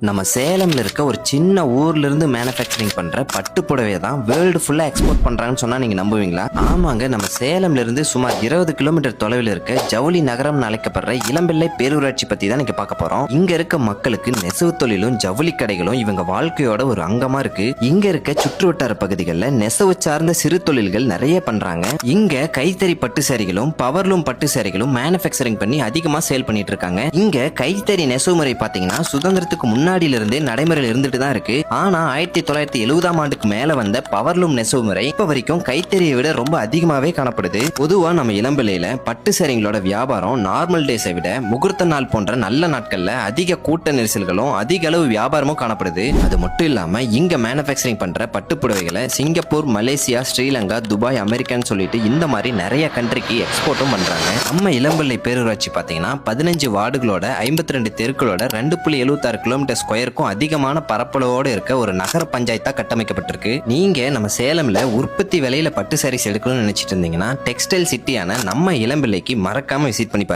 நம்ம சேலம்ல இருக்க ஒரு சின்ன ஊர்ல இருந்து மேனுஃபேக்சரிங் பண்ற பட்டு புடவையை தான் வேர்ல்டு ஃபுல்லா எக்ஸ்போர்ட் பண்றாங்கன்னு சொன்னா நீங்க நம்புவீங்களா? ஆமாங்க, நம்ம சேலம்ல இருந்து சுமார் 20 கிலோமீட்டர் தொலைவில் இருக்க ஜவுளி நகரம் அழைக்கப்படுற இளம்பிள்ளை பேரூராட்சி பத்தி தான் நீங்க பார்க்க போறோம். இங்க இருக்க மக்களுக்கு நெசவு தொழிலும் ஜவுளி கடைகளும் இவங்க வாழ்க்கையோட ஒரு அங்கமா இருக்கு. இங்க இருக்க சுற்றுவட்டார பகுதிகளில் நெசவு சார்ந்த சிறு தொழில்கள் நிறைய பண்றாங்க. இங்க கைத்தறி பட்டு சேரிகளும் பவர்லூம் பட்டு சேரிகளும் மேனுஃபேக்சரிங் பண்ணி அதிகமா சேல் பண்ணிட்டு இருக்காங்க. இங்க கைத்தறி நெசவு முறை பாத்தீங்கன்னா சுதந்திரத்துக்கு முன்னாடியில இருந்தே நடைமுறையில் இருந்துட்டு தான் இருக்கு. ஆனா 1970ஆம் ஆண்டுக்கு மேல வந்த பவர்லூம் நெசவு முறை இப்ப வரைக்கும் கைத்தறியை விட ரொம்ப அதிகமாவே காணப்படுது. பொதுவா நம்ம இளம்பிள்ளையில பட்டு சேரிங்களோட வியாபாரம் நார்மல் டேஸை விட முகூர்த்த நாள் போன்ற நல்ல நாட்கள்ல அதிக கூட்ட நெரிசல்களும் அதிக அளவு வியாபாரமும் காணப்படுது. அது மட்டும் இல்லாம இங்க மேனுஃபேக்சரிங் பண்ற பட்டு புடவைகளை சிங்கப்பூர், மலேசியா, ஸ்ரீலங்கா, துபாய், அமெரிக்கான்னு சொல்லிட்டு இந்த மாதிரி நிறைய கண்ட்ரிக்கு எக்ஸ்போர்ட்டும் பண்றாங்க. நம்ம இளம்பிள்ளை பேரூராட்சி பாத்தீங்கன்னா 15 வார்டுகளோட 52 தெருக்களோட 2.76 கிலோமீட்டர் ஸ்கொயருக்கும் அதிகமான பரப்பளவோடு இருக்க ஒரு நகர பஞ்சாயத்தா கட்டமைக்கப்பட்டிருக்கு. நீங்க நம்ம சேலம்ல உற்பத்தி விலையில பட்டு சாரீஸ் எடுக்கணும்னு நினைச்சிட்டு இருந்தீங்கன்னா டெக்ஸ்டைல் சிட்டியான நம்ம இளம்பிள்ளைக்கு மறக்காம விசிட் பண்ணி